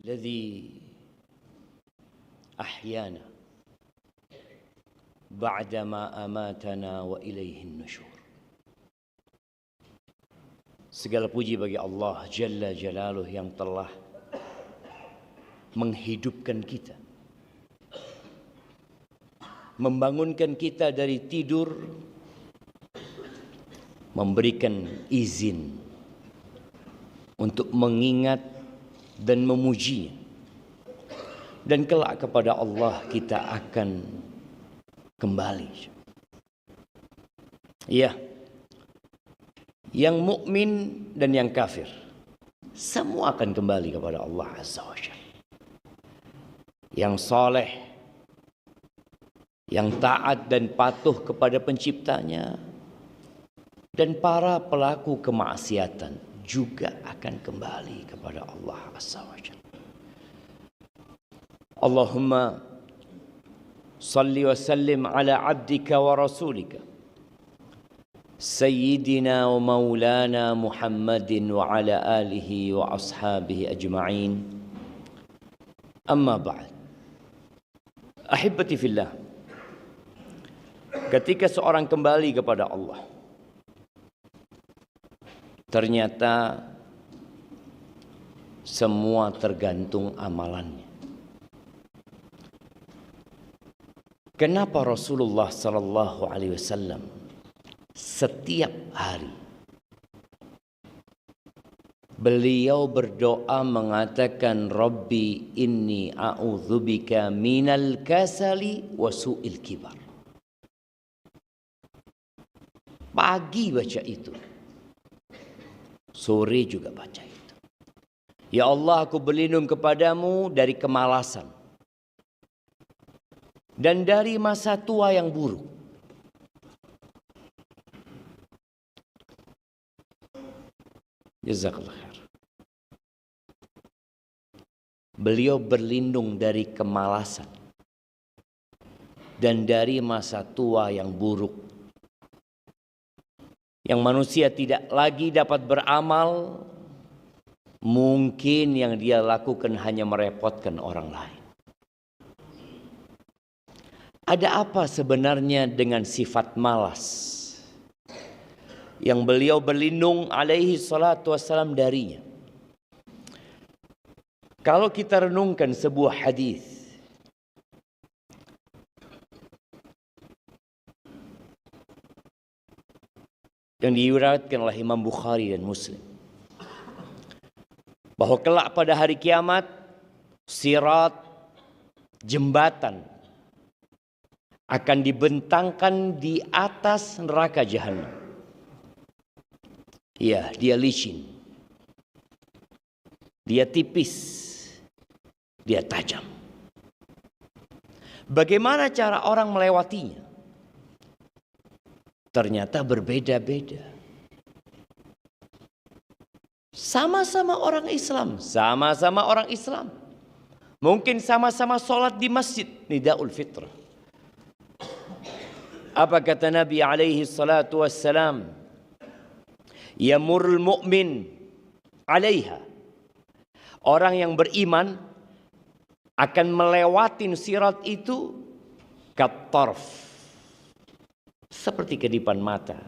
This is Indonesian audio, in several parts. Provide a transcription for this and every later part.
الذي أحيانا بعدما أماتنا وإليه النشور. Segala puji bagi Allah Jalla Jalaluh yang telah menghidupkan kita, membangunkan kita dari tidur, memberikan izin untuk mengingat dan memuji, dan kelak kepada Allah kita akan kembali. Ya, yang mukmin dan yang kafir semua akan kembali kepada Allah Azza wa Jalla. Yang saleh, yang taat dan patuh kepada penciptanya, dan para pelaku kemaksiatan juga akan kembali kepada Allah Azza wa Jalla. Allahumma salli wa sallim ala abdika wa rasulika Sayyidina wa maulana Muhammadin wa ala alihi wa ashabihi ajma'in. Amma ba'd. Ahibbati fillah. Ketika seorang kembali kepada Allah, ternyata semua tergantung amalannya. Kenapa Rasulullah sallallahu alaihi wasallam setiap hari beliau berdoa mengatakan, Rabbi inni a'udzubika minal kasali wa su'il kibar. Pagi baca itu, sore juga baca itu. Ya Allah, aku berlindung kepadamu dari kemalasan dan dari masa tua yang buruk. Jazakallah khair. Beliau berlindung dari kemalasan dan dari masa tua yang buruk, yang manusia tidak lagi dapat beramal. Mungkin yang dia lakukan hanya merepotkan orang lain. Ada apa sebenarnya dengan sifat malas yang beliau berlindung alaihi salatu wassalam darinya? Kalau kita renungkan sebuah hadis yang diriwayatkan oleh Imam Bukhari dan Muslim, bahwa kelak pada hari kiamat, sirat, jembatan, akan dibentangkan di atas neraka jahanam. Ya, dia licin, dia tipis, dia tajam. Bagaimana cara orang melewatinya? Ternyata berbeda-beda. Sama-sama orang Islam, sama-sama orang Islam. Mungkin sama-sama sholat di masjid, Nidaul Fitrah. Apa kata Nabi alaihi salatu wassalam? Yamurul mu'min alaiha. Orang yang beriman akan melewatin sirat itu katarf, seperti kedipan mata.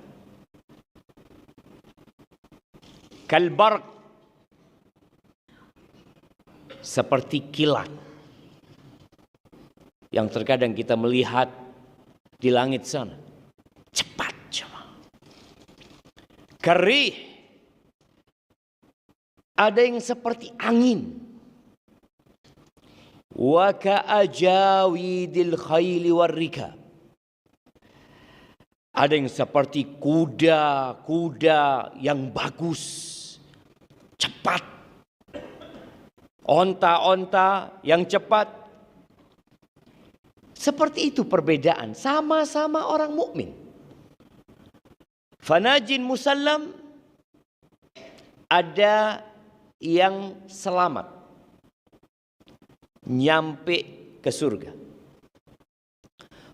Kalbarq, seperti kilat yang terkadang kita melihat di langit sana. Cepat cuma. Karih, ada yang seperti angin. Wa ka'ajawidil khayli warrikab. Ada yang seperti kuda-kuda yang bagus, cepat. Onta-onta yang cepat. Seperti itu perbedaan. Sama-sama orang mukmin. Fanajin musallam, ada yang selamat, nyampe ke surga.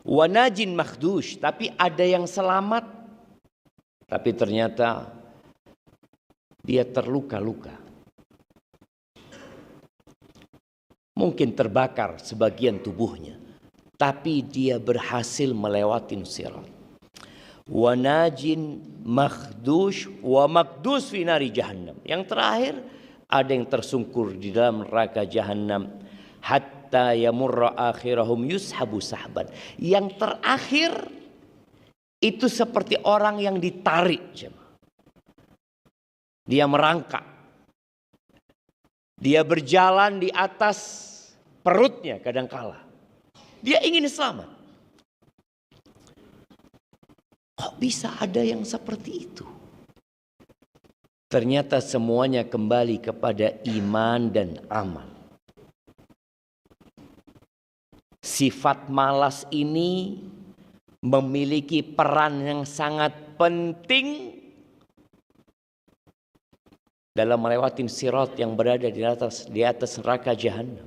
Wanajin makhdush, tapi ada yang selamat, tapi ternyata dia terluka-luka. Mungkin terbakar sebagian tubuhnya, tapi dia berhasil melewati sirat. Wa najin makhdush wa makdus fi nari jahannam. Yang terakhir, ada yang tersungkur di dalam neraka jahannam hatta yamurra akhirahum yushabu sahban. Yang terakhir itu seperti orang yang ditarik. Dia merangkak. Dia berjalan di atas perutnya kadangkala. Dia ingin selamat. Kok bisa ada yang seperti itu? Ternyata semuanya kembali kepada iman dan amal. Sifat malas ini memiliki peran yang sangat penting dalam melewati sirat yang berada di atas neraka jahannam.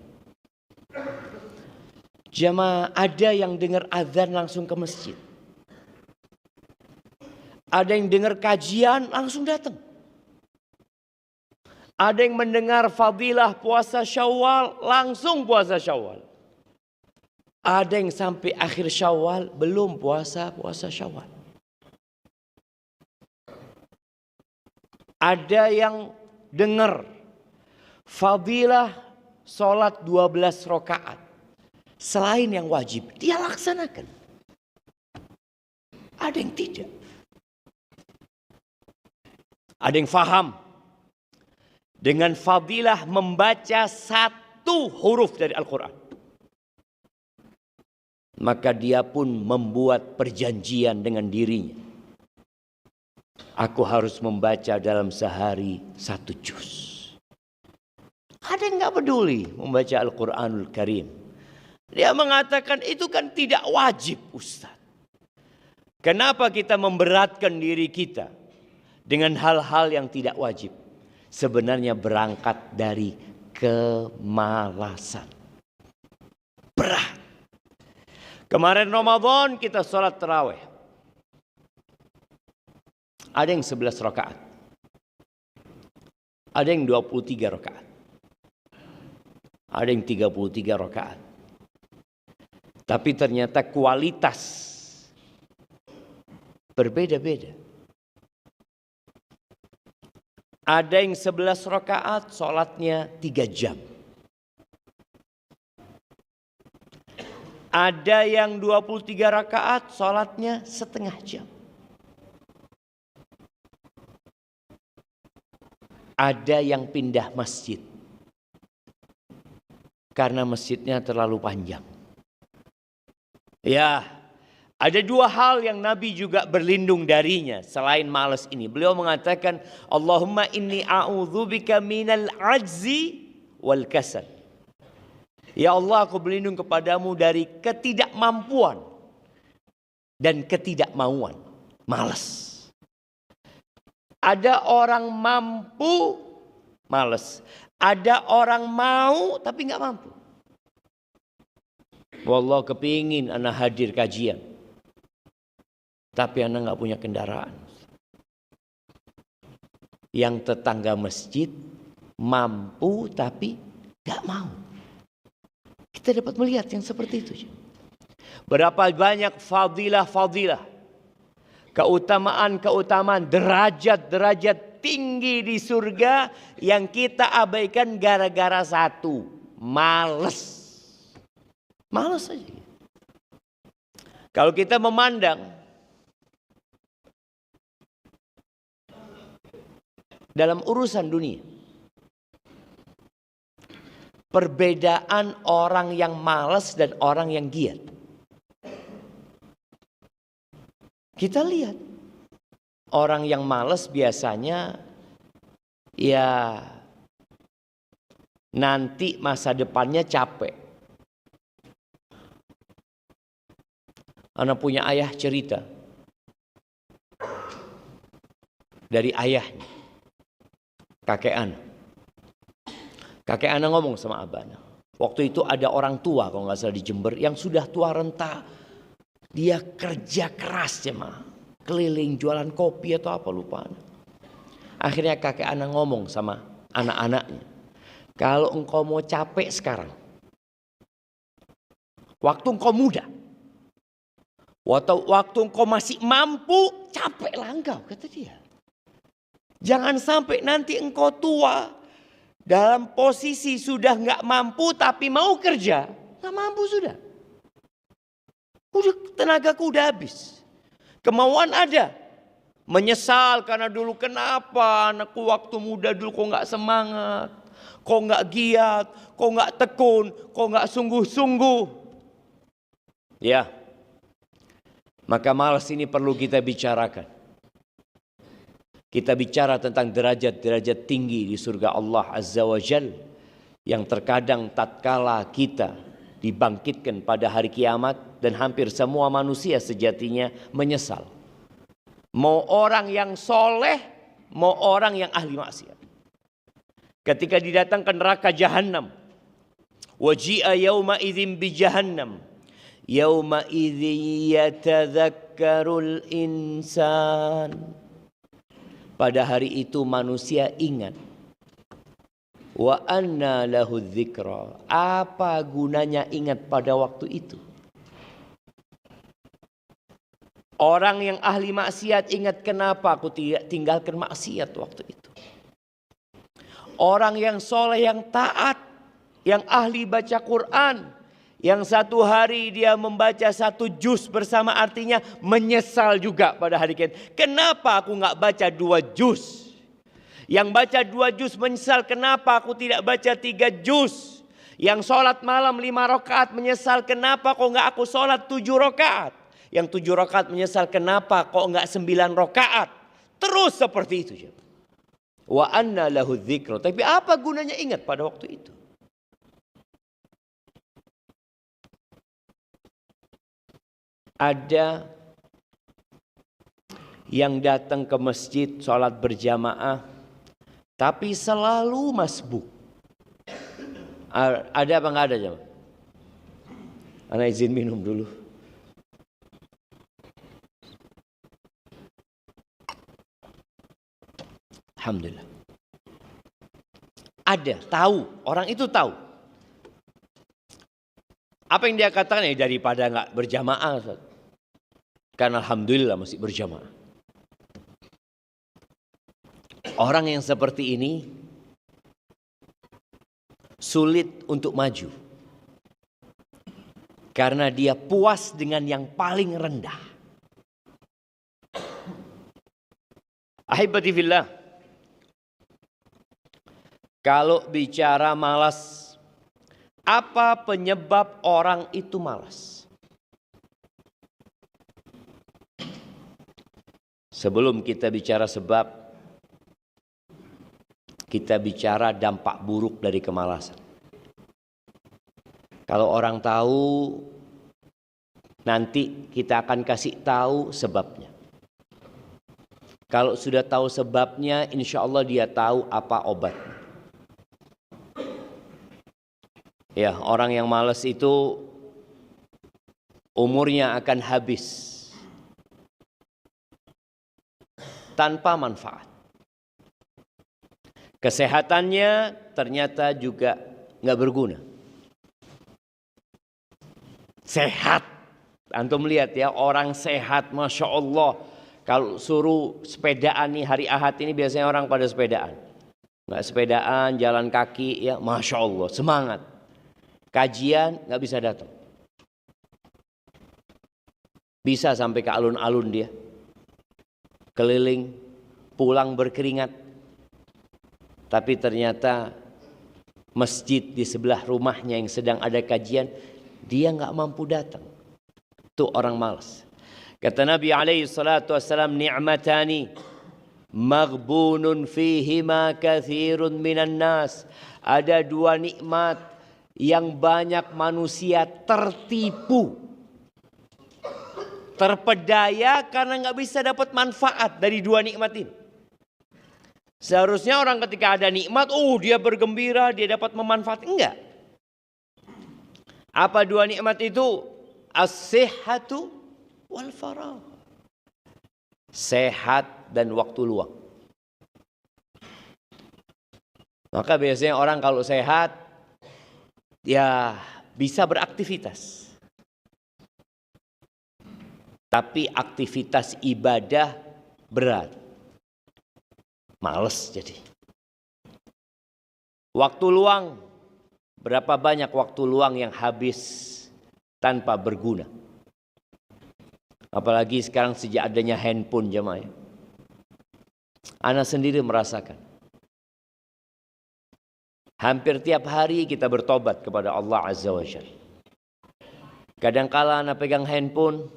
Jamaah, ada yang dengar azan langsung ke masjid. Ada yang dengar kajian langsung datang. Ada yang mendengar fadilah puasa Syawal langsung puasa Syawal. Ada yang sampai akhir Syawal belum puasa Syawal. Ada yang dengar fadilah sholat 12 rakaat selain yang wajib, dia laksanakan. Ada yang tidak. Ada yang faham dengan fadilah membaca satu huruf dari Al-Quran. Maka dia pun membuat perjanjian dengan dirinya. Aku harus membaca dalam sehari 1 juz. Ada yang gak peduli membaca Al-Quranul Karim. Dia mengatakan itu kan tidak wajib, Ustaz. Kenapa kita memberatkan diri kita dengan hal-hal yang tidak wajib? Sebenarnya berangkat dari kemalasan. Berat. Kemarin Ramadan kita sholat tarawih. Ada yang 11 rakaat. Ada yang 23 rakaat. Ada yang 33 rakaat. Tapi ternyata kualitas berbeda-beda. Ada yang 11 rakaat sholatnya 3 jam. Ada yang 23 rakaat sholatnya setengah jam. Ada yang pindah masjid karena masjidnya terlalu panjang. Ya, ada 2 hal yang Nabi juga berlindung darinya selain malas ini. Beliau mengatakan, Allahumma inni a'udzubika minal ajzi wal kasal. Ya Allah, aku berlindung kepadamu dari ketidakmampuan dan ketidakmauan. Malas. Ada orang mampu, malas. Ada orang mau tapi nggak mampu. Wallah, kepingin anak hadir kajian, tapi anak nggak punya kendaraan. Yang tetangga masjid mampu tapi nggak mau. Kita dapat melihat yang seperti itu. Berapa banyak fadilah-fadilah, keutamaan-keutamaan, derajat-derajat tinggi di surga yang kita abaikan gara-gara satu, malas. Malas saja. Kalau kita memandang dalam urusan dunia, perbedaan orang yang malas dan orang yang giat. Kita lihat orang yang malas biasanya ya nanti masa depannya capek. Anak punya ayah cerita dari ayahnya, kakek anak. Kakek anak ngomong sama abah anak. Waktu itu ada orang tua kalau nggak salah di Jember yang sudah tua renta. Dia kerja keras jemaah, keliling jualan kopi atau apa lupa. Akhirnya kakek anak ngomong sama anak-anaknya, kalau engkau mau capek sekarang, waktu engkau muda, waktu engkau masih mampu, capeklah engkau, kata dia. Jangan sampai nanti engkau tua dalam posisi sudah nggak mampu tapi mau kerja, nggak mampu sudah. Udah tenagaku udah habis. Kemauan ada. Menyesal karena dulu kenapa anakku waktu muda dulu kok nggak semangat, kok nggak giat, kok nggak tekun, kok nggak sungguh-sungguh. Ya, maka malas ini perlu kita bicarakan. Kita bicara tentang derajat-derajat tinggi di surga Allah Azza wa Jal, yang terkadang tatkala kita dibangkitkan pada hari kiamat dan hampir semua manusia sejatinya menyesal. Mau orang yang soleh, mau orang yang ahli maksiat. Ketika didatangkan neraka Jahannam, waji'a yawma idzin bi Jahannam, yawma idzin yatadzakkarul insan. Pada hari itu manusia ingat. Wa anna lahu dzikra. Apa gunanya ingat pada waktu itu? Orang yang ahli maksiat ingat, kenapa aku tidak tinggalkan maksiat waktu itu. Orang yang soleh, yang taat, yang ahli baca Quran, yang satu hari dia membaca 1 juz bersama, artinya menyesal juga pada hari kiamat. Kenapa aku nggak baca 2 juz? Yang baca 2 juz menyesal, kenapa aku tidak baca 3 juz? Yang sholat malam 5 rakaat menyesal, kenapa kok nggak aku sholat 7 rakaat? Yang 7 rakaat menyesal, kenapa kok enggak 9 rakaat? Terus seperti itu. Wa anna lahu dzikra. Tapi apa gunanya ingat pada waktu itu? Ada yang datang ke masjid sholat berjamaah, tapi selalu masbuk. Ada apa enggak ada jemaah? Ana izin minum dulu. Alhamdulillah. Ada, tahu, orang itu tahu. Apa yang dia katakan? Ya daripada enggak berjamaah, Ustaz. Karena alhamdulillah masih berjamaah. Orang yang seperti ini sulit untuk maju. Karena dia puas dengan yang paling rendah. Ahibati fillah. Kalau bicara malas, apa penyebab orang itu malas? Sebelum kita bicara sebab, kita bicara dampak buruk dari kemalasan. Kalau orang tahu, nanti kita akan kasih tahu sebabnya. Kalau sudah tahu sebabnya, insya Allah dia tahu apa obatnya. Ya, orang yang malas itu umurnya akan habis tanpa manfaat. Kesehatannya ternyata juga nggak berguna. Sehat, antum lihat ya, orang sehat, masya Allah. Kalau suruh sepedaan nih hari Ahad ini biasanya orang pada sepedaan. Nggak sepedaan, jalan kaki ya, masya Allah, semangat. Kajian nggak bisa datang. Bisa sampai ke alun-alun dia. Keliling, pulang berkeringat. Tapi ternyata masjid di sebelah rumahnya yang sedang ada kajian, dia nggak mampu datang. Itu orang malas. Kata Nabi alaihi salatu wassalam, ni'matani maghbunun fihima kathirun minan nas. Ada 2 nikmat yang banyak manusia tertipu, terpedaya karena nggak bisa dapat manfaat dari 2 nikmat ini. Seharusnya orang ketika ada nikmat, dia bergembira, dia dapat memanfaatkan. Enggak. Apa 2 nikmat itu? As-sihhatu wal faragh. Sehat dan waktu luang. Maka biasanya orang kalau sehat, ya bisa beraktivitas. Tapi aktivitas ibadah berat. Males jadi. Waktu luang, berapa banyak waktu luang yang habis tanpa berguna. Apalagi sekarang sejak adanya handphone jemaah. Ana sendiri merasakan. Hampir tiap hari kita bertobat kepada Allah Azza wa Jalla. Kadangkala ana pegang handphone.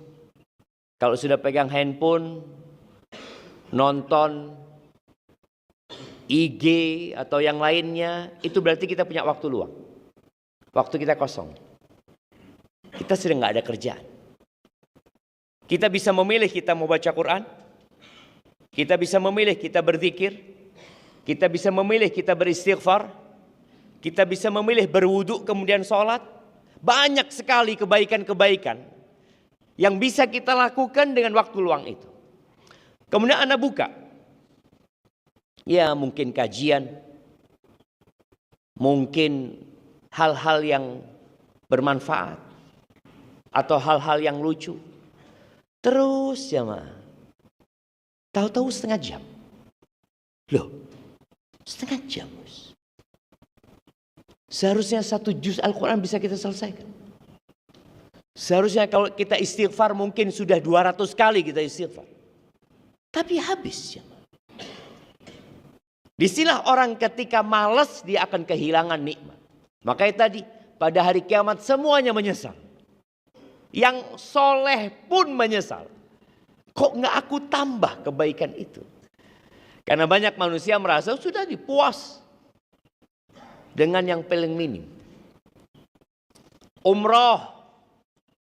Kalau sudah pegang handphone, nonton IG atau yang lainnya, itu berarti kita punya waktu luang. Waktu kita kosong. Kita sedang nggak ada kerjaan. Kita bisa memilih kita mau baca Quran. Kita bisa memilih kita berzikir. Kita bisa memilih kita beristighfar. Kita bisa memilih berwudu kemudian sholat. Banyak sekali kebaikan-kebaikan yang bisa kita lakukan dengan waktu luang itu. Kemudian Anda buka. Ya mungkin kajian. Mungkin hal-hal yang bermanfaat. Atau hal-hal yang lucu. Terus ya ma. Tahu-tahu setengah jam. Loh. Setengah jam. Seharusnya 1 juz Al-Quran bisa kita selesaikan. Seharusnya kalau kita istighfar mungkin sudah 200 kali kita istighfar. Tapi habis ya. Disinilah orang ketika malas dia akan kehilangan nikmat. Makanya tadi pada hari kiamat semuanya menyesal. Yang soleh pun menyesal. Kok nggak aku tambah kebaikan itu? Karena banyak manusia merasa sudah dipuas dengan yang paling minim. Umroh,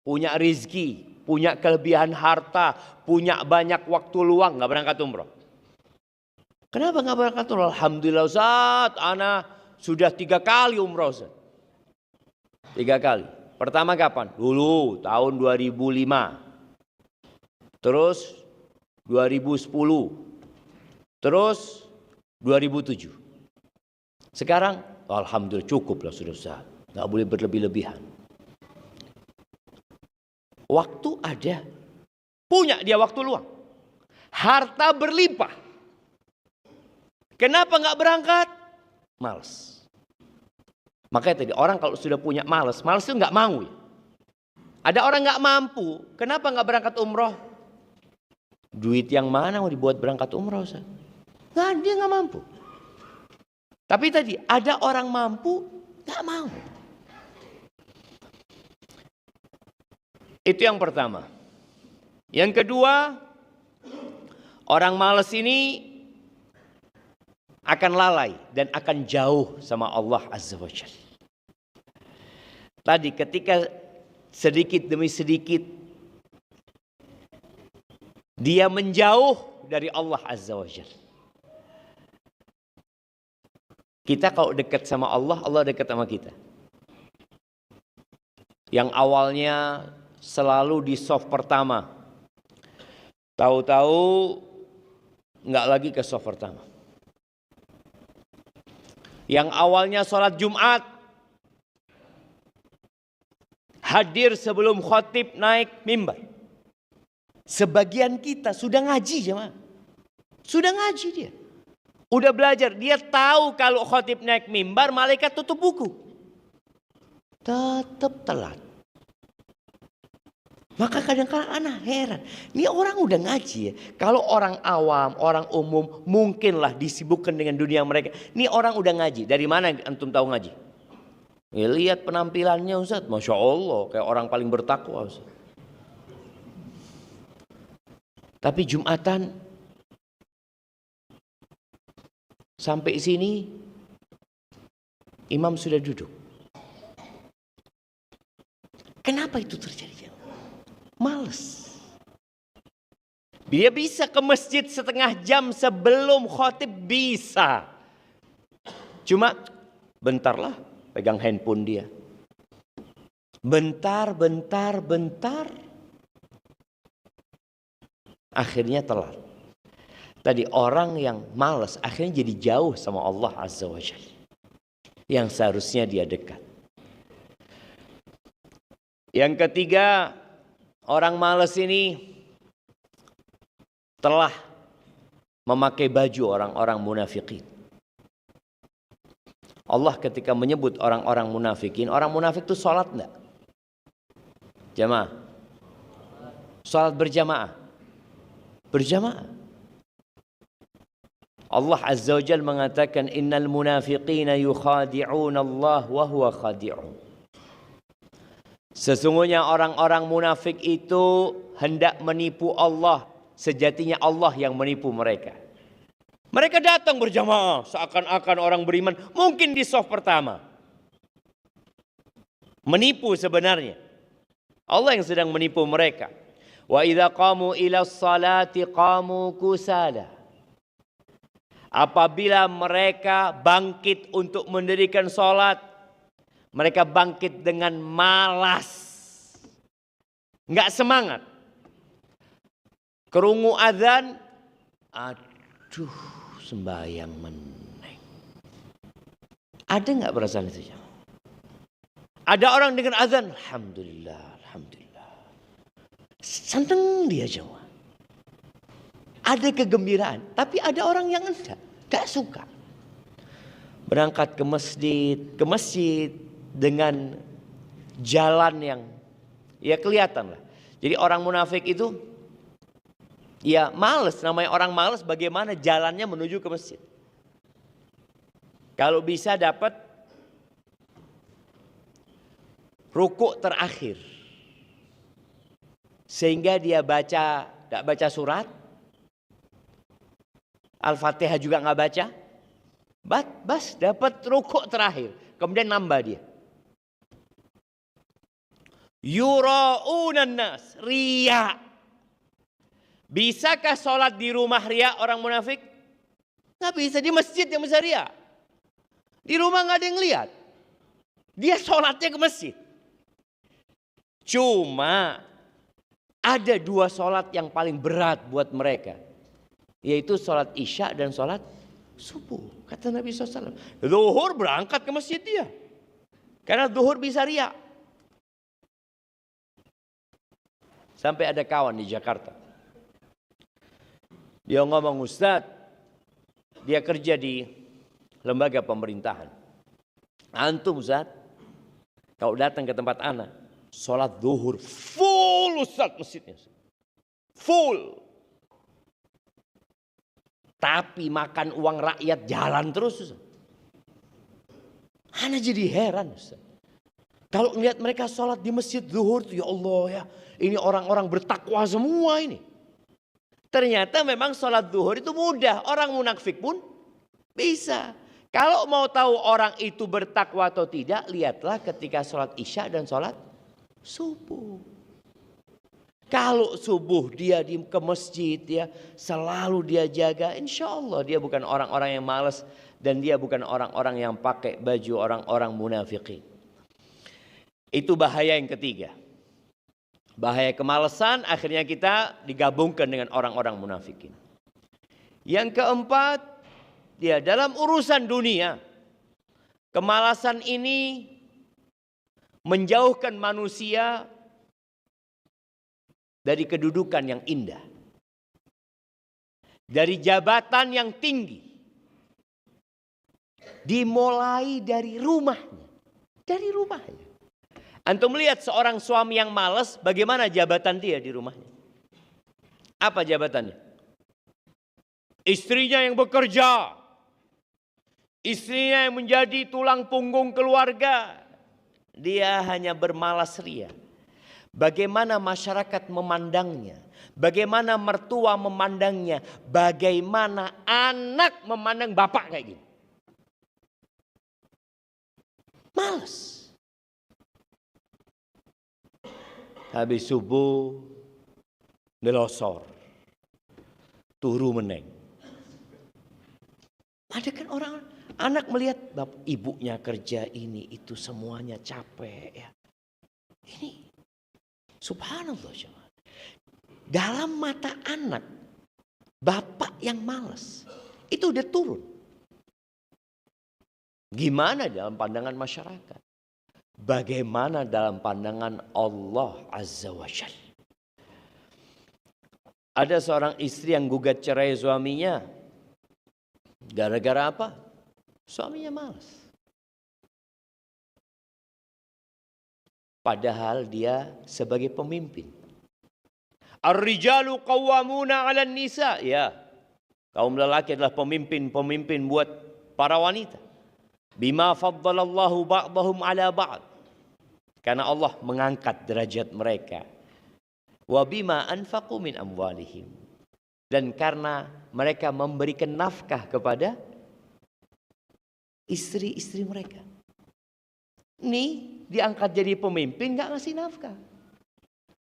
punya rizki, punya kelebihan harta, punya banyak waktu luang, nggak berangkat umroh. Kenapa nggak berangkat umroh? Alhamdulillah Ustaz, ana sudah 3 kali umroh Ustaz. 3 kali. Pertama kapan? Dulu tahun 2005. Terus 2010. Terus 2007. Sekarang alhamdulillah cukup lah sudah Ustaz. Nggak boleh berlebih-lebihan. Waktu ada. Punya dia waktu luang. Harta berlimpah. Kenapa nggak berangkat? Males. Makanya tadi orang kalau sudah punya males itu nggak mau. Ya. Ada orang nggak mampu. Kenapa nggak berangkat umroh? Duit yang mana mau dibuat berangkat umroh? Ustaz? Nggak, dia nggak mampu. Tapi tadi ada orang mampu nggak mau. Itu yang pertama. Yang kedua, orang malas ini akan lalai dan akan jauh sama Allah Azza wa Jalla. Tadi ketika sedikit demi sedikit dia menjauh dari Allah Azza wa Jalla. Kita kalau dekat sama Allah, Allah dekat sama kita. Yang awalnya selalu di soft pertama. Tahu-tahu nggak lagi ke soft pertama. Yang awalnya sholat Jumat. Hadir sebelum khotib naik mimbar. Sebagian kita sudah ngaji jemaah. Sudah ngaji dia. Udah belajar. Dia tahu kalau khotib naik mimbar malaikat tutup buku. Tetap telat. Maka kadang-kadang anak heran. Ini orang udah ngaji ya. Kalau orang awam, orang umum mungkinlah disibukkan dengan dunia mereka. Ini orang udah ngaji. Dari mana antum tahu ngaji? Ya, lihat penampilannya Ustaz. Masya Allah. Kayak orang paling bertakwa Ustaz. Tapi Jumatan. Sampai sini. Imam sudah duduk. Kenapa itu terjadi? Males. Dia bisa ke masjid setengah jam sebelum khotib bisa. Cuma bentarlah pegang handphone dia. Bentar. Akhirnya telat. Tadi orang yang malas akhirnya jadi jauh sama Allah Azza wa Jalla. Yang seharusnya dia dekat. Yang ketiga, orang malas ini telah memakai baju orang-orang munafikin. Allah ketika menyebut orang-orang munafikin, orang munafik itu sholat enggak? Jamaah. Sholat berjamaah. Berjamaah. Allah Azza wa Jalla mengatakan innal munafiqina yukhadi'una Allah wa huwa khadi'un. Sesungguhnya orang-orang munafik itu hendak menipu Allah, sejatinya Allah yang menipu mereka. Mereka datang berjamaah seakan-akan orang beriman, mungkin di shaf pertama. Menipu sebenarnya. Allah yang sedang menipu mereka. Wa idza qamu ila sholati qamu kusala. Apabila mereka bangkit untuk mendirikan sholat, mereka bangkit dengan malas. Enggak semangat. Kerungu azan, aduh sembahyang meneng. Ada enggak perasaan itu? Ada orang dengan azan, alhamdulillah, alhamdulillah. Seneng dia jawab. Ada kegembiraan, tapi ada orang yang enggak suka. Berangkat ke masjid dengan jalan yang ya kelihatan lah. Jadi orang munafik itu ya males, namanya orang males bagaimana jalannya menuju ke masjid. Kalau bisa dapat rukuk terakhir. Sehingga dia enggak baca surat. Al-Fatihah juga enggak baca. Bas dapat rukuk terakhir. Kemudian nambah dia. Yura'unan nas, riya. Bisakah sholat di rumah riya orang munafik? Nggak bisa, di masjid yang bisa riya. Di rumah nggak ada yang lihat. Dia sholatnya ke masjid. Cuma ada dua sholat yang paling berat buat mereka. Yaitu sholat isya dan sholat subuh. Kata Nabi SAW. Zuhur berangkat ke masjid dia. Karena zuhur bisa riya. Sampai ada kawan di Jakarta. Dia ngomong, Ustadz, dia kerja di lembaga pemerintahan. Antum Ustadz, kalau datang ke tempat anak, sholat zuhur full Ustadz masjidnya. Full. Tapi makan uang rakyat jalan terus Ustaz. Ana jadi heran Ustaz. Kalau melihat mereka sholat di masjid zuhur tuh ya Allah ya. Ini orang-orang bertakwa semua ini. Ternyata memang sholat zuhur itu mudah. Orang munafik pun bisa. Kalau mau tahu orang itu bertakwa atau tidak, lihatlah ketika sholat isya dan sholat subuh. Kalau subuh dia ke masjid ya, selalu dia jaga, insya Allah dia bukan orang-orang yang malas dan dia bukan orang-orang yang pakai baju orang-orang munafikin. Itu bahaya yang ketiga. Bahaya kemalasan akhirnya kita digabungkan dengan orang-orang munafikin. Yang keempat, dia dalam urusan dunia, kemalasan ini menjauhkan manusia dari kedudukan yang indah, dari jabatan yang tinggi, dimulai dari rumahnya, Antum melihat seorang suami yang malas, bagaimana jabatan dia di rumahnya? Apa jabatannya? Istrinya yang bekerja, istrinya yang menjadi tulang punggung keluarga, dia hanya bermalas ria. Bagaimana masyarakat memandangnya, bagaimana mertua memandangnya, bagaimana anak memandang bapak kayak gini. Males. Habis subuh, nelosor, turu meneng. Ada kan orang, anak melihat ibunya kerja ini, itu semuanya capek ya. Ini subhanallah. Dalam mata anak, bapak yang malas itu udah turun. Gimana dalam pandangan masyarakat? Bagaimana dalam pandangan Allah Azza wa Jalla? Ada seorang istri yang gugat cerai suaminya. Gara-gara apa? Suaminya malas. Padahal dia sebagai pemimpin. Ar-rijalu qawwamuna 'alan nisa. Ya, kaum lelaki adalah pemimpin buat para wanita. Bima faddalallahu ba'dahum 'ala ba'd. Karena Allah mengangkat derajat mereka. Wa bima anfaqu min amwalihim. Dan karena mereka memberikan nafkah kepada istri-istri mereka. Nih diangkat jadi pemimpin gak ngasih nafkah.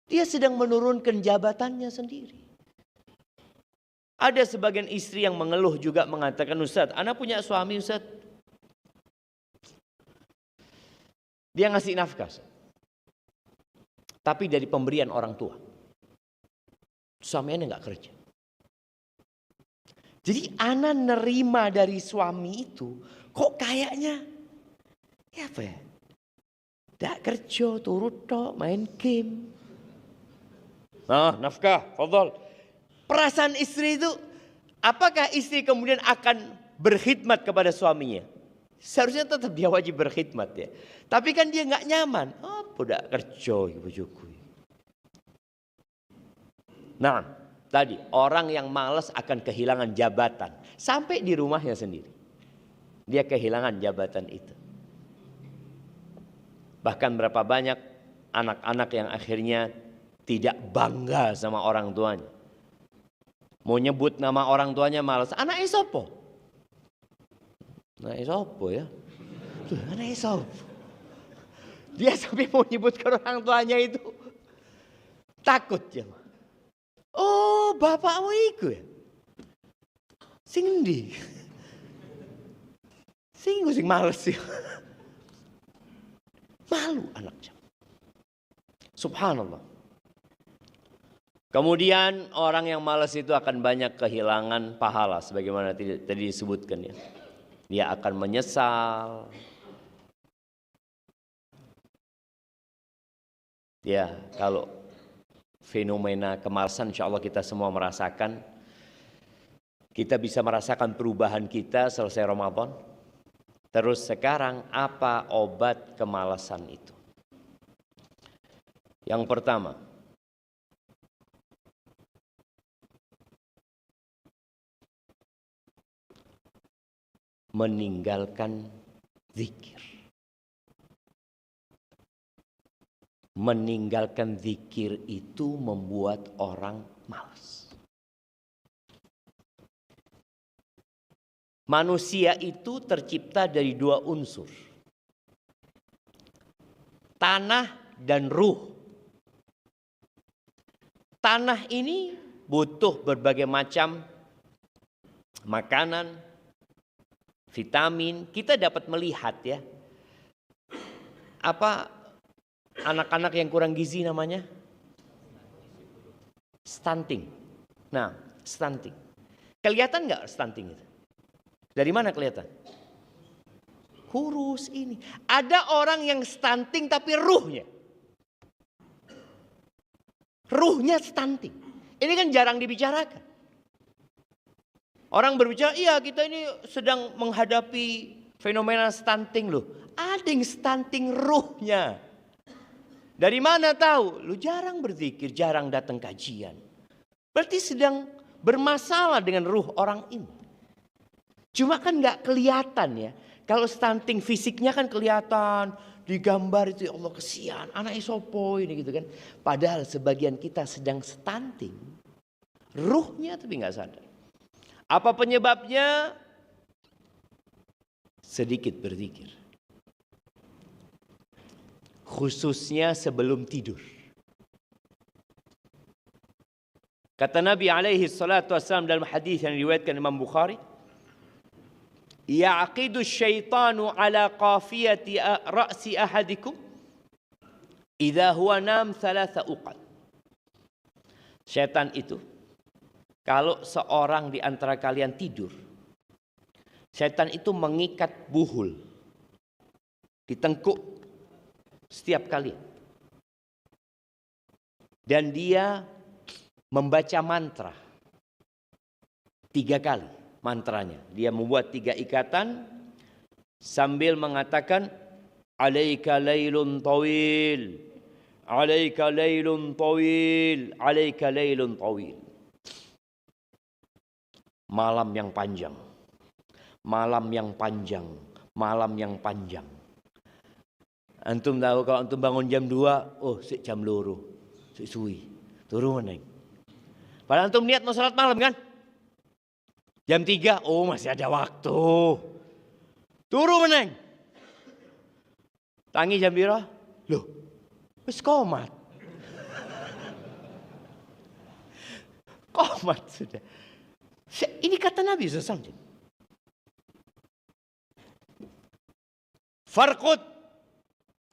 Dia sedang menurunkan jabatannya sendiri. Ada sebagian istri yang mengeluh juga mengatakan, Ustaz, anak punya suami Ustaz. Dia ngasih nafkah. Tapi dari pemberian orang tua. Suaminya gak kerja. Jadi anak nerima dari suami itu, kok kayaknya, ya apa ya? Tak kerja, turut tok, main game. Nah, nafkah, fadhal. Perasaan istri itu, apakah istri kemudian akan berkhidmat kepada suaminya? Seharusnya tetap dia wajib berkhidmat ya. Tapi kan dia nggak nyaman. Apa dak kerja ibu-ibu. Nah, tadi orang yang malas akan kehilangan jabatan sampai di rumahnya sendiri. Dia kehilangan jabatan itu. Bahkan berapa banyak anak-anak yang akhirnya tidak bangga sama orang tuanya. Mau nyebut nama orang tuanya malas. Anak sopo? Anak sopo ya? Anak sopo? Dia sampai mau nyebut ke orang tuanya itu takut ya. Oh, bapakmu iku ya? Sing endi? Sing males ya. Malu anaknya. Subhanallah. Kemudian orang yang malas itu akan banyak kehilangan pahala sebagaimana tadi disebutkan ya. Dia akan menyesal. Ya, kalau fenomena kemalasan insya Allah kita semua merasakan. Kita bisa merasakan perubahan kita selesai Ramadan. Terus sekarang apa obat kemalasan itu? Yang pertama, meninggalkan zikir. Meninggalkan zikir itu membuat orang malas. Manusia itu tercipta dari dua unsur. Tanah dan ruh. Tanah ini butuh berbagai macam makanan, vitamin. Kita dapat melihat ya. Apa anak-anak yang kurang gizi namanya? Stunting. Nah, stunting. Kelihatan nggak stunting itu? Dari mana kelihatan? Kurus ini. Ada orang yang stunting tapi ruhnya. Ruhnya stunting. Ini kan jarang dibicarakan. Orang berbicara, iya kita ini sedang menghadapi fenomena stunting loh. Ada yang stunting ruhnya. Dari mana tahu? Lu jarang berzikir, jarang datang kajian. Berarti sedang bermasalah dengan ruh orang ini. Cuma kan nggak kelihatan ya. Kalau stunting fisiknya kan kelihatan. Digambar itu ya Allah kesian. Anak isopo ini gitu kan. Padahal sebagian kita sedang stunting. Ruhnya tapi nggak sadar. Apa penyebabnya? Sedikit berzikir. Khususnya sebelum tidur. Kata Nabi alaihi salatu wassalam dalam hadis yang diriwayatkan Imam Bukhari, "Ya'qidu syaitanu ala qafiyati ra'si ahadikum idza huwa nam thalatha uqad." Syaitan itu kalau seorang di antara kalian tidur, syaitan itu mengikat buhul di tengkuk setiap kali. Dan dia membaca mantra 3 kali mantranya. Dia membuat 3 ikatan sambil mengatakan alaika lailun tawil, alaika lailun tawil, alaika lailun tawil. Malam yang panjang, malam yang panjang, malam yang panjang. Antum tahu kalau antum bangun jam 2, oh sik jam 2, sik suwi, turu meneng. Padahal antum niat mau salat malam kan? Jam 3, oh masih ada waktu. Turu meneng. Tangi jam piro? Loh, wis komat. Komat sudah. Ini kata Nabi SAW. Farqud.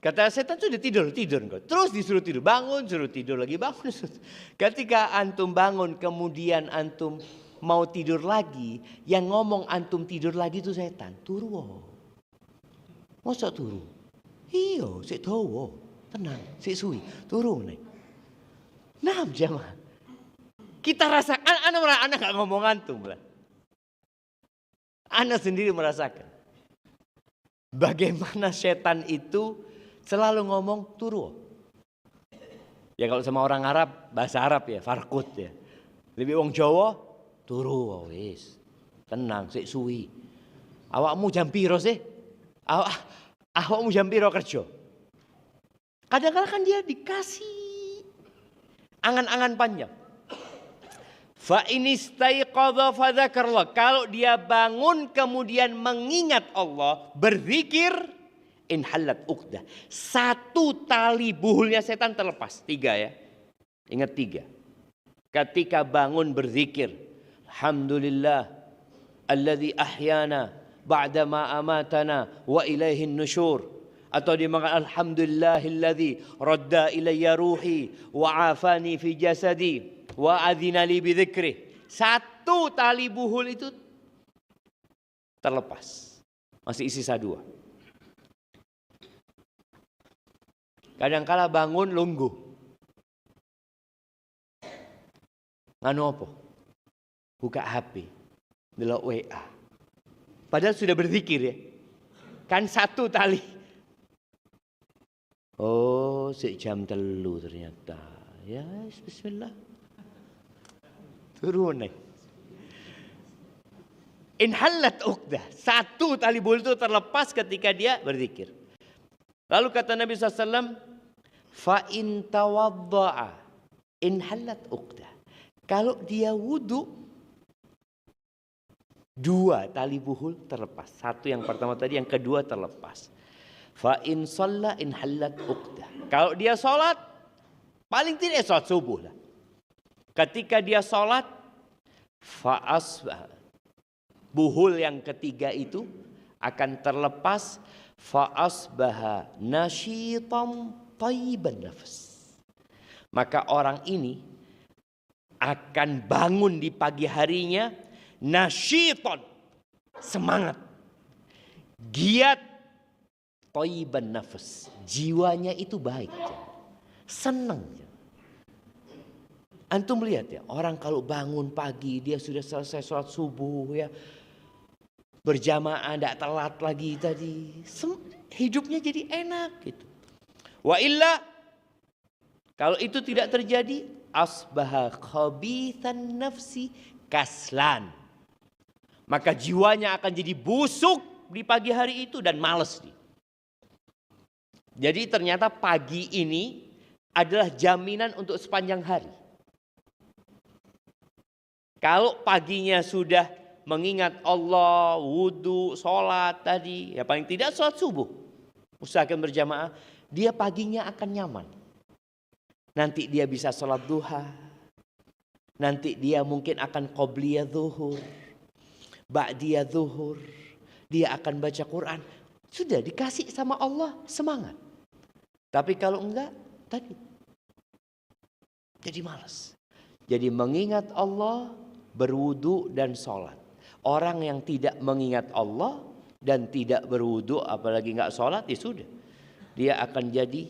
Kata setan sudah tidur engkau. Terus disuruh tidur, bangun, suruh tidur lagi, bangun. Ketika antum bangun, kemudian antum mau tidur lagi, yang ngomong antum tidur lagi itu setan. Turu. Masa turu? Iya, sik dawa. Tenang, sik suwi. Turu nih. Nah, jamaah. Kita rasakan, anak gak ngomong antum lah. Anak sendiri merasakan. Bagaimana setan itu selalu ngomong turu. Ya kalau sama orang Arab, bahasa Arab ya, farkut ya. Lebih wong Jawa, turu wis. Tenang, sik suwi. Awakmu jam piro sih? Awakmu jam piro kerja? Kadang-kadang kan dia dikasih angan-angan panjang. Fa inistaiqadha fadzakarallah. Kalau dia bangun kemudian mengingat Allah, berzikir, inhalat uqdah. 1 tali buhulnya setan terlepas. 3 ya. Ingat 3. Ketika bangun berzikir, alhamdulillah alladzi ahyana ba'da ma amatana wa ilaihin nusyur. Atau dia mengatakan alhamdulillahilladzi radda ilayya ruhi wa afani fi jasadi wa adzina li bidzikri. 1 tali buhul itu terlepas. Masih sisa 2. Kadang-kala bangun lungguh. Nganu apa? Buka HP. Delok WA. Padahal sudah berzikir ya. Kan 1 tali. Oh, sik jam 3 ternyata. Ya, bismillah. Turun nih. Inhalat uqdah. 1 tali buhul itu terlepas ketika dia berzikir. Lalu kata Nabi SAW, fa in tawadda'a inhalat uqdah. Kalau dia wudu, 2 tali buhul terlepas. 1 yang pertama tadi, yang kedua terlepas. Fa in shalla inhalat uqdah. Kalau dia sholat, paling tidak sholat subuh lah. Ketika dia sholat, buhul yang ketiga itu akan terlepas. Fa'asbaha nasyitam thayyiban nafas. Maka orang ini akan bangun di pagi harinya nasyiton, semangat, giat, thayyiban nafas. Jiwanya itu baik, senang. Antum lihat ya, orang kalau bangun pagi dia sudah selesai sholat subuh ya, berjamaah, tidak telat lagi tadi. Hidupnya jadi enak gitu. Wa illa, kalau itu tidak terjadi, asbaha khabithan nafsi kaslan. Maka jiwanya akan jadi busuk di pagi hari itu dan malas. Jadi ternyata pagi ini adalah jaminan untuk sepanjang hari. Kalau paginya sudah mengingat Allah, wudu, sholat tadi, ya paling tidak sholat subuh, usahakan berjamaah, dia paginya akan nyaman. Nanti dia bisa sholat duha, nanti dia mungkin akan qobliyah zuhur, ba'diyah zuhur, dia akan baca Quran. Sudah dikasih sama Allah semangat. Tapi kalau enggak, tadi jadi malas. Jadi mengingat Allah, berwudu dan sholat. Orang yang tidak mengingat Allah dan tidak berwudu, apalagi enggak sholat, ya sudah. Dia akan jadi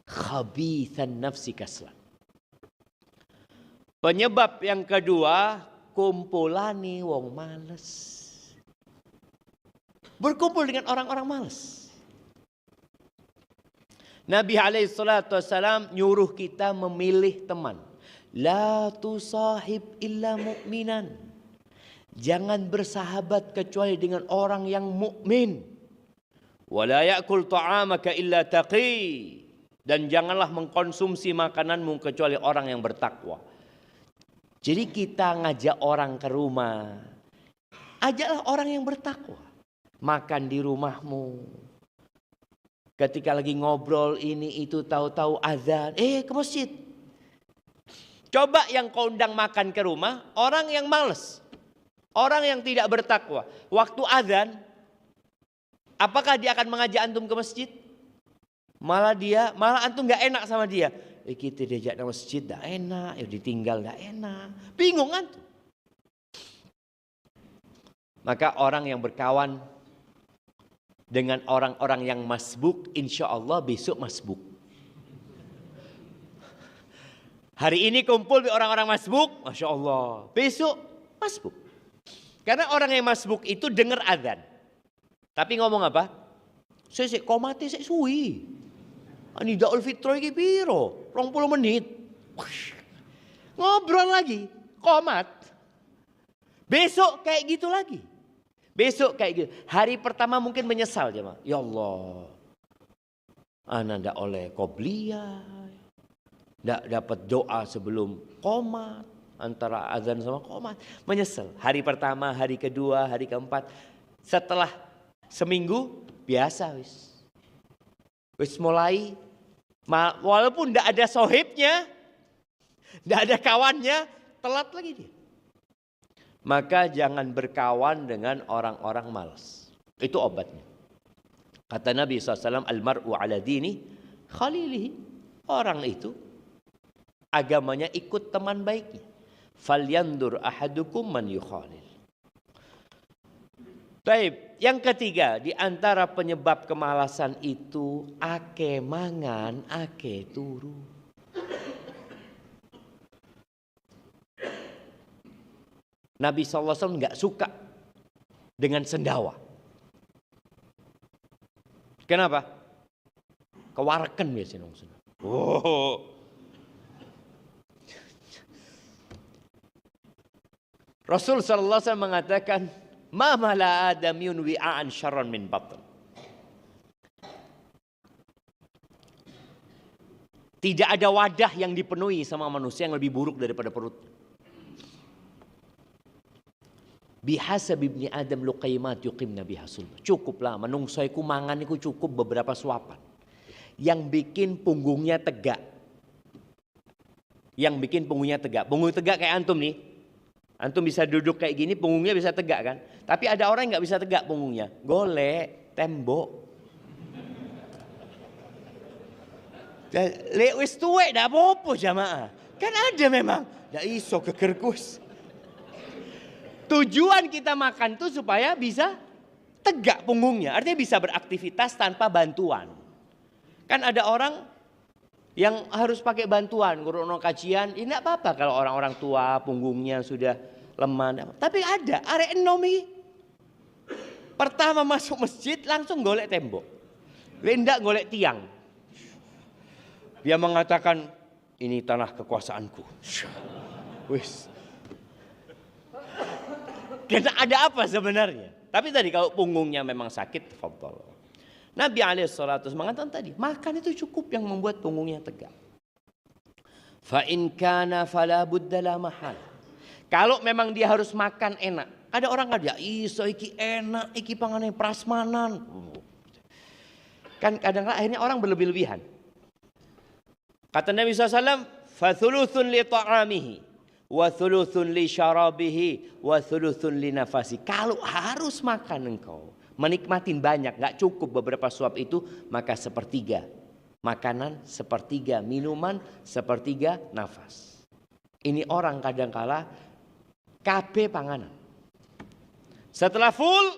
khabithan nafsi kaslan. Penyebab yang kedua, kumpulane wong males. Berkumpul dengan orang-orang males. Nabi SAW nyuruh kita memilih teman. La tusahib illa mu'minan. Jangan bersahabat kecuali dengan orang yang mukmin. Wala ya'kul ta'amaka illa taqi. Dan janganlah mengkonsumsi makananmu kecuali orang yang bertakwa. Jadi kita ngajak orang ke rumah, ajaklah orang yang bertakwa. Makan di rumahmu. Ketika lagi ngobrol ini itu tahu-tahu azan, ke masjid. Coba yang kau undang makan ke rumah, orang yang malas. Orang yang tidak bertakwa. Waktu azan, apakah dia akan mengajak antum ke masjid? Malah antum gak enak sama dia. Kita diajak ke masjid gak enak, ditinggal gak enak. Bingung antum. Maka orang yang berkawan dengan orang-orang yang masbuk, insya Allah besok masbuk. Hari ini kumpul di orang-orang masbuk, Masya Allah. Besok masbuk. Karena orang yang masbuk itu dengar azan. Tapi ngomong apa? Saya komati saya suwi. Ini Daul Fitro iki piro? 20 menit. Ngobrol lagi, komat. Besok kayak gitu lagi. Besok kayak gitu. Hari pertama mungkin menyesal jemaah. Ya Allah. Ana ndak oleh qobliyah. Ndak dapat doa sebelum komat. Antara azan sama komat. Menyesal. Hari pertama, hari kedua, hari keempat. Setelah seminggu biasa wis. Wis mulai, walaupun tidak ada sohibnya, tidak ada kawannya, telat lagi dia. Maka jangan berkawan dengan orang-orang malas. Itu obatnya. Kata Nabi SAW, Al-mar'u ala dini khalilihi. Orang itu agamanya ikut teman baiknya. Falyandur ahadukum man yukhalil. Baik, yang ketiga di antara penyebab kemalasan itu ake mangan, ake turu. Nabi SAW nggak suka dengan sendawa. Kenapa? Kewarakan biasanya. Oh. Rasul SAW mengatakan, ma mala adamiyun wi'an syarran min batn. Tidak ada wadah yang dipenuhi sama manusia yang lebih buruk daripada perut. Bihasab ibni Adam luqaimat yuqimna bihasul. Cukuplah menungso iku mangan iku cukup beberapa suapan. Yang bikin punggungnya tegak. Yang bikin punggungnya tegak. Punggung tegak kayak antum nih. Antum bisa duduk kayak gini, punggungnya bisa tegak kan? Tapi ada orang yang nggak bisa tegak punggungnya. Golek tembok. Lek wis tuwek dak apa-apa jamaah. Kan ada memang. Dak iso kekerkus. Tujuan kita makan tuh supaya bisa tegak punggungnya. Artinya bisa beraktivitas tanpa bantuan. Kan ada orang yang harus pakai bantuan. Ngurung kajian, ini tidak apa-apa kalau orang-orang tua punggungnya sudah lemah. Tapi ada, arek enomi. Pertama masuk masjid langsung golek tembok. Lendak golek tiang. Dia mengatakan, ini tanah kekuasaanku. Wis. Karena ada apa sebenarnya? Tapi tadi kalau punggungnya memang sakit, fadhal. Nabi SAW mengatakan tadi, makan itu cukup yang membuat punggungnya tegak. Fa in kana fala budda la mahal. Kalau memang dia harus makan enak. Ada orang kan ya iso iki enak, iki pangane prasmanan. Kan kadang-kadang akhirnya orang berlebih-lebihan. Kata Nabi SAW, fa thuluthun li ta'amihi wa thuluthun li syarabihi wa thuluthun li nafasi. Kalau harus makan engkau, menikmatin banyak, gak cukup beberapa suap itu, maka sepertiga makanan, sepertiga minuman, sepertiga nafas. Ini orang kadang-kala kabeh panganan. Setelah full,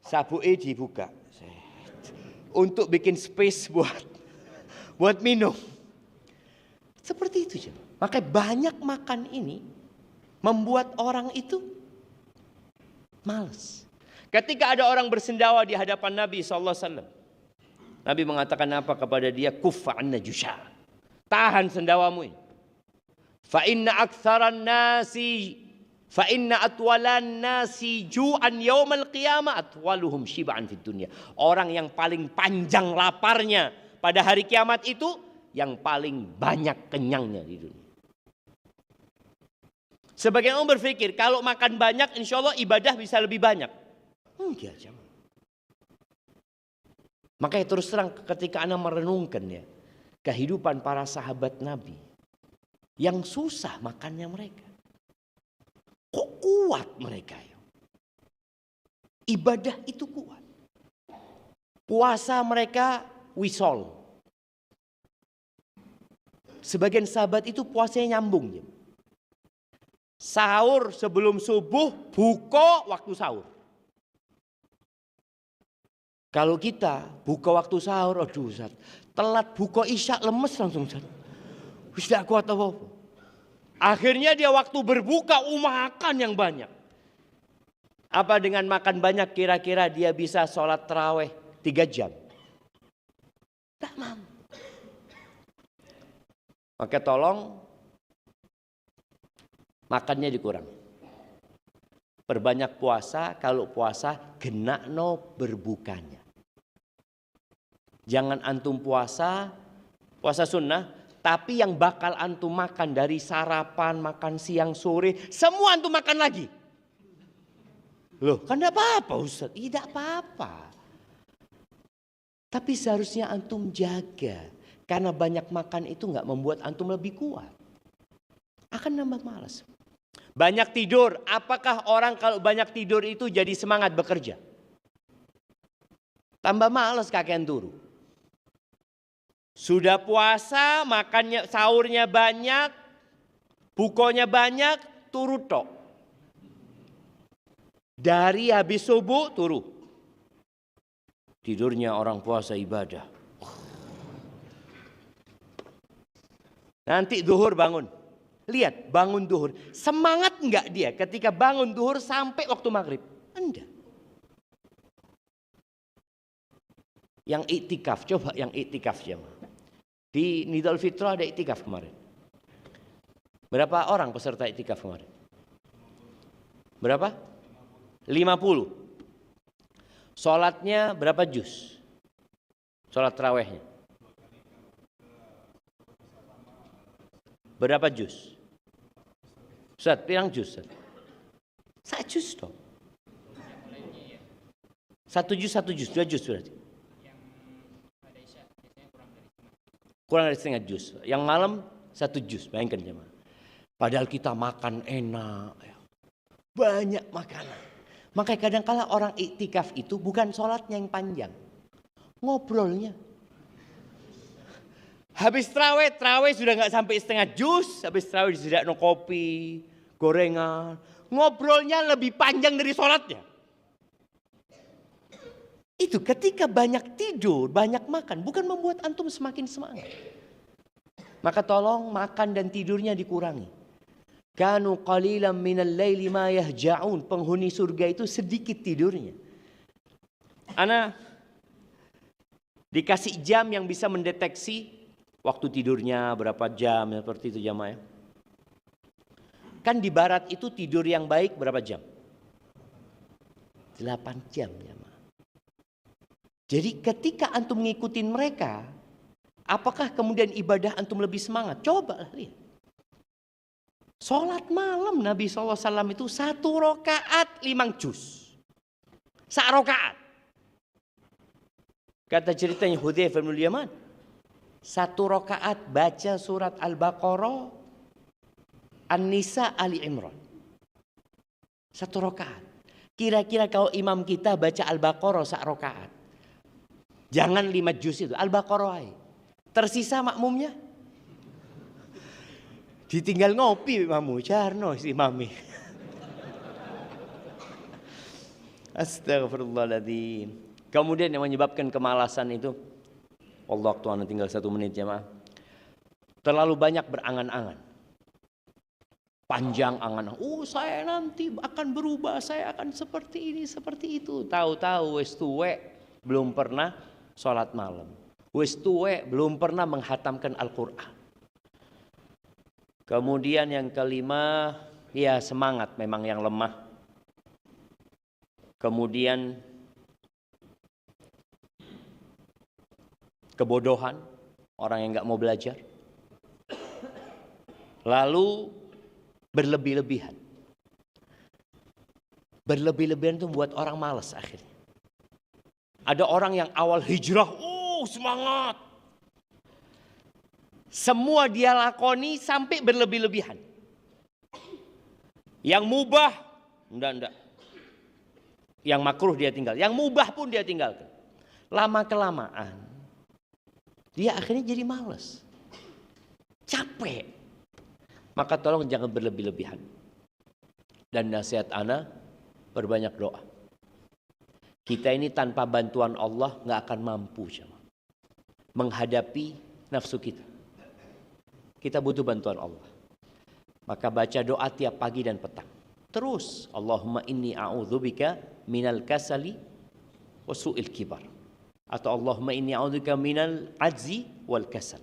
sabuke dibuka untuk bikin space buat minum. Seperti itu saja. Maka banyak makan ini membuat orang itu malas. Ketika ada orang bersendawa di hadapan Nabi SAW, Nabi mengatakan apa kepada dia? Kuffa anna jusha. Tahan sendawamu ini. Fa inna atwalan nasi ju'an yaumal qiyamah atwaluhum shib'an fid dunya. Orang yang paling panjang laparnya pada hari kiamat itu yang paling banyak kenyangnya di dunia. Sebagian orang berpikir kalau makan banyak insya Allah ibadah bisa lebih banyak. Enggak, jemaah. Makanya terus terang ketika Anda merenungkan ya kehidupan para sahabat Nabi yang susah makannya mereka. Kok kuat mereka ya? Ibadah itu kuat. Puasa mereka wisol. Sebagian sahabat itu puasanya nyambung ya. Sahur sebelum subuh, buka waktu sahur. Kalau kita buka waktu sahur, aduh Ustaz, telat buka isya lemes langsung Ustaz. Wis tidak kuat apa-apa. Akhirnya dia waktu berbuka makan yang banyak. Apa dengan makan banyak kira-kira dia bisa sholat tarawih 3 jam? Tak mampu. Maka tolong makannya dikurang. Perbanyak puasa, kalau puasa genakno berbukanya. Jangan antum puasa sunnah, tapi yang bakal antum makan dari sarapan, makan siang, sore, semua antum makan lagi. Loh, kan tidak apa-apa Ustaz. Tidak apa-apa. Tapi seharusnya antum jaga. Karena banyak makan itu nggak membuat antum lebih kuat. Akan nambah malas. Banyak tidur. Apakah orang kalau banyak tidur itu jadi semangat bekerja? Tambah malas kakean turu. Sudah puasa, makannya, sahurnya banyak, bukonya banyak, turu tok. Dari habis subuh, turu. Tidurnya orang puasa ibadah. Nanti duhur bangun. Lihat, bangun duhur. Semangat enggak dia ketika bangun duhur sampai waktu maghrib? Enggak. Yang iktikaf, coba yang iktikaf jemaah. Di Nidal Fitrah ada iktikaf kemarin. Berapa orang peserta iktikaf kemarin? Berapa? 50. Sholatnya berapa juz? Sholat tarawihnya. Berapa juz? Ustaz, pirang juz? 1 juz dong. 1 juz, 2 juz berarti. Kurang dari setengah juz. Yang malam 1 juz. Bayangkan jemaah. Padahal kita makan enak. Banyak makanan. Makanya kadang-kala orang iktikaf itu bukan sholatnya yang panjang. Ngobrolnya. Habis terawih sudah nggak sampai setengah juz. Habis terawih disediakan kopi, gorengan. Ngobrolnya lebih panjang dari sholatnya. Itu ketika banyak tidur, banyak makan, bukan membuat antum semakin semangat. Maka tolong makan dan tidurnya dikurangi. Kanu qalilan minal laili ma yahja'un. Penghuni surga itu sedikit tidurnya. Ana dikasih jam yang bisa mendeteksi waktu tidurnya berapa jam, seperti itu jamaah. Kan di barat itu tidur yang baik berapa jam? 8 jam jamaah. Jadi ketika antum ngikutin mereka, apakah kemudian ibadah antum lebih semangat? Coba lihat. Sholat malam Nabi SAW itu 1 rakaat 5 juz. 1 rakaat. Kata ceritanya Hudzaifah bin Yaman. 1 rakaat baca surat Al-Baqarah, An-Nisa, Ali Imran. 1 rakaat. Kira-kira kalau imam kita baca Al-Baqarah 1 rakaat. Jangan 5 juz itu, Al-Baqarah. Tersisa makmumnya. Ditinggal ngopi mamu, jarno si mami. Astagfirullahaladzim. Kemudian yang menyebabkan kemalasan itu, Allah Tuhan tinggal 1 menit jemaah. Terlalu banyak berangan-angan. Panjang angan, saya nanti akan berubah, saya akan seperti ini, seperti itu. Tahu-tahu wis tuwek belum pernah sholat malam. Wis tuwek belum pernah menghatamkan Al-Quran. Kemudian yang kelima, ya semangat memang yang lemah. Kemudian kebodohan, orang yang nggak mau belajar. Lalu berlebih-lebihan. Berlebih-lebihan itu membuat orang malas akhirnya. Ada orang yang awal hijrah, semangat. Semua dia lakoni sampai berlebih-lebihan. Yang mubah, enggak. Yang makruh dia tinggal. Yang mubah pun dia tinggalkan. Lama-kelamaan, dia akhirnya jadi malas. Capek. Maka tolong jangan berlebih-lebihan. Dan nasihat ana, perbanyak doa. Kita ini tanpa bantuan Allah nggak akan mampu menghadapi nafsu kita. Kita butuh bantuan Allah. Maka baca doa tiap pagi dan petang. Terus, Allahumma inni a'udzubika minal kasali wa su'il kibar. Atau Allahumma inni a'udzubika minal ajzi wal kasal.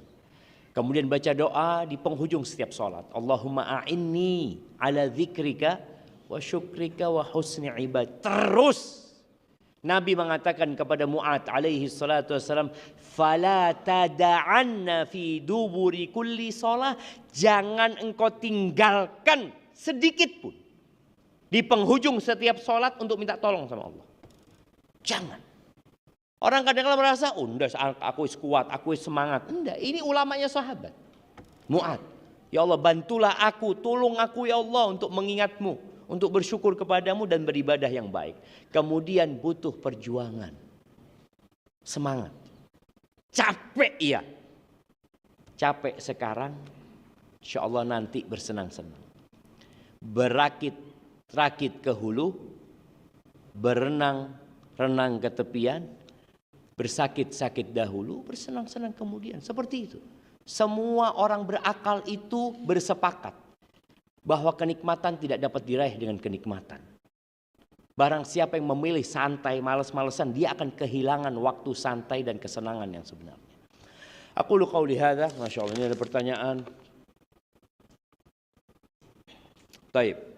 Kemudian baca doa di penghujung setiap sholat. Allahumma a'inni ala dzikrika wa syukrika wa husni ibad. Terus Nabi mengatakan kepada Mu'ad alaihi salatu wassalam, "Fala tada'anna fi duburi kulli shalah." Jangan engkau tinggalkan sedikit pun di penghujung setiap sholat untuk minta tolong sama Allah. Jangan. Orang kadang-kadang merasa, aku kuat, aku semangat. Enggak, ini ulamanya sahabat. Mu'ad, ya Allah bantulah aku, tolong aku ya Allah untuk mengingatmu, untuk bersyukur kepadamu dan beribadah yang baik. Kemudian butuh perjuangan. Semangat. Capek iya. Capek sekarang, insya Allah nanti bersenang-senang. Berakit-rakit ke hulu, berenang-renang ke tepian, bersakit-sakit dahulu, bersenang-senang kemudian. Seperti itu. Semua orang berakal itu bersepakat bahwa kenikmatan tidak dapat diraih dengan kenikmatan. Barang siapa yang memilih santai, malas-malesan, dia akan kehilangan waktu santai dan kesenangan yang sebenarnya. Aku lu qauli hadza, Masya Allah, ini ada pertanyaan. Baik.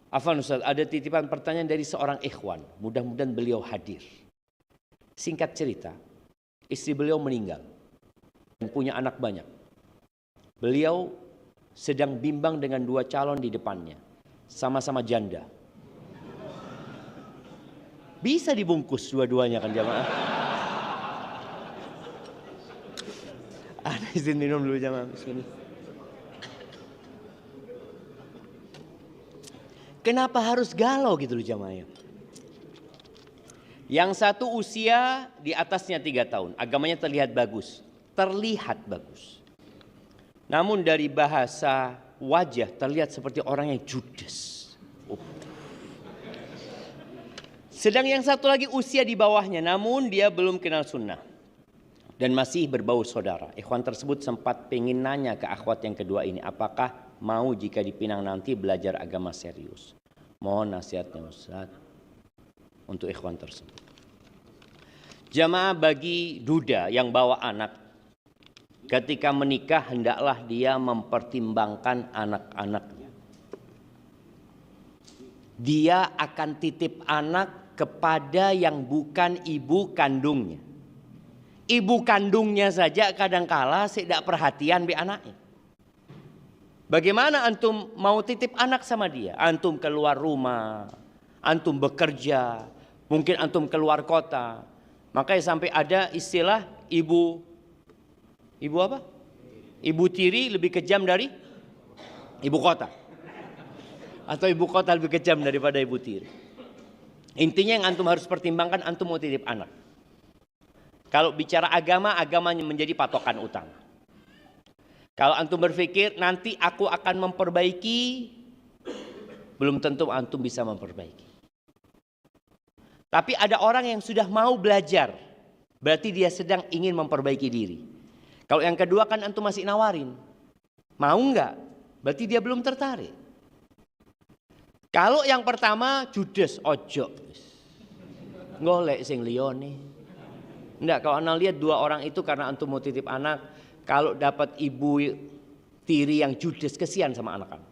Afwan Ustaz, ada titipan pertanyaan dari seorang ikhwan. Mudah-mudahan beliau hadir. Singkat cerita, istri beliau meninggal dan punya anak banyak. Beliau sedang bimbang dengan dua calon di depannya. Sama-sama janda. Bisa dibungkus dua-duanya kan jamaah? Ada izin minum dulu jamaah. Bismillah. Kenapa harus galau gitu loh jamaah? Yang satu usia di atasnya 3 tahun. Agamanya terlihat bagus. Terlihat bagus. Namun dari bahasa wajah terlihat seperti orang yang judes. Sedang yang satu lagi usia di bawahnya, namun dia belum kenal sunnah. Dan masih berbau saudara. Ikhwan tersebut sempat pengen nanya ke akhwat yang kedua ini, apakah mau jika dipinang nanti belajar agama serius. Mohon nasihatnya Ustaz untuk ikhwan tersebut. Jamaah bagi duda yang bawa anak, ketika menikah hendaklah dia mempertimbangkan anak-anaknya. Dia akan titip anak kepada yang bukan ibu kandungnya. Ibu kandungnya saja kadangkala tidak perhatian be anaknya. Bagaimana antum mau titip anak sama dia? Antum keluar rumah, antum bekerja, mungkin antum keluar kota. Makanya sampai ada istilah ibu apa? Ibu tiri lebih kejam dari ibu kota. Atau ibu kota lebih kejam daripada ibu tiri. Intinya yang antum harus pertimbangkan, antum mau titip anak. Kalau bicara agama, agamanya menjadi patokan utama. Kalau antum berpikir nanti aku akan memperbaiki, belum tentu antum bisa memperbaiki. Tapi ada orang yang sudah mau belajar, berarti dia sedang ingin memperbaiki diri. Kalau yang kedua kan antum masih nawarin. Mau nggak? Berarti dia belum tertarik. Kalau yang pertama judes, ojo. Golek sing liyane. Enggak, kalau Anda lihat dua orang itu karena antum mau titip anak, kalau dapat ibu tiri yang judes, kesian sama anak-anak.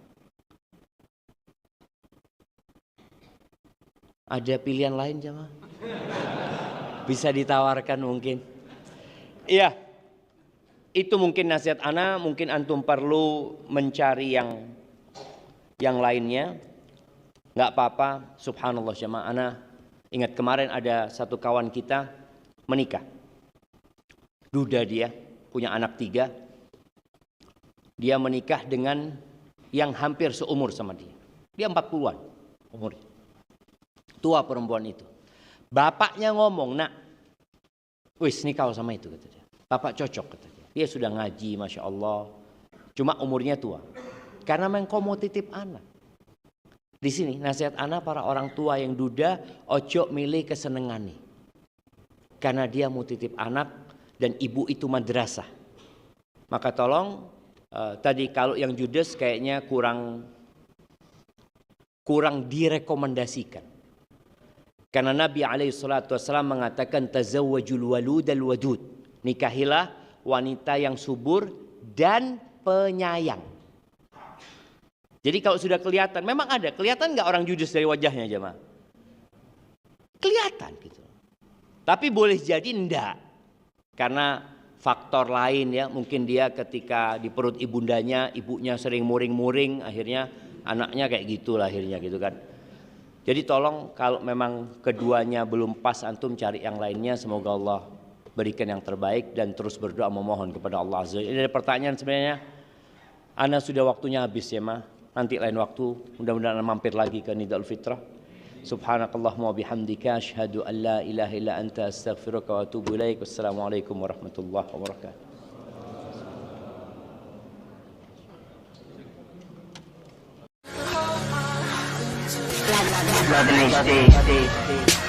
Ada pilihan lain jemaah? Bisa ditawarkan mungkin. Iya. Itu mungkin nasihat ana, mungkin antum perlu mencari yang lainnya. Enggak apa-apa, subhanallah jemaah. Ana ingat kemarin ada satu kawan kita menikah. Duda dia, punya anak 3. Dia menikah dengan yang hampir seumur sama dia. Dia 40-an umurnya. Tua perempuan itu. Bapaknya ngomong, nak, wis nikah sama itu, kata dia. Bapak cocok, kata dia. Dia sudah ngaji, Masya Allah. Cuma umurnya tua. Karena memang kau mau titip anak. Di sini nasihat anak para orang tua yang duda, ojo milih kesenengane. Karena dia mau titip anak dan ibu itu madrasah. Maka tolong, tadi kalau yang judes kayaknya kurang direkomendasikan. Karena Nabi SAW mengatakan tazawwajul waludal wadud. Nikahilah wanita yang subur dan penyayang. Jadi kalau sudah kelihatan, memang ada. Kelihatan nggak orang judes dari wajahnya jemaah? Kelihatan gitu. Tapi boleh jadi enggak. Karena faktor lain ya. Mungkin dia ketika di perut ibundanya, ibunya sering muring-muring. Akhirnya anaknya kayak gitu lahirnya gitu kan. Jadi tolong kalau memang keduanya belum pas, antum cari yang lainnya. Semoga Allah berikan yang terbaik dan terus berdoa memohon kepada Allah Azza wa Jalla. Ini ada pertanyaan sebenarnya. Ana sudah waktunya habis ya ma. Nanti lain waktu mudah-mudahan mampir lagi ke Nidal Fitrah. Subhanakallahumma bihamdika asyhadu an la ilaha illa anta astaghfiruka wa atubu ilaik. Wassalamualaikum warahmatullahi wabarakatuh. Blood and HD.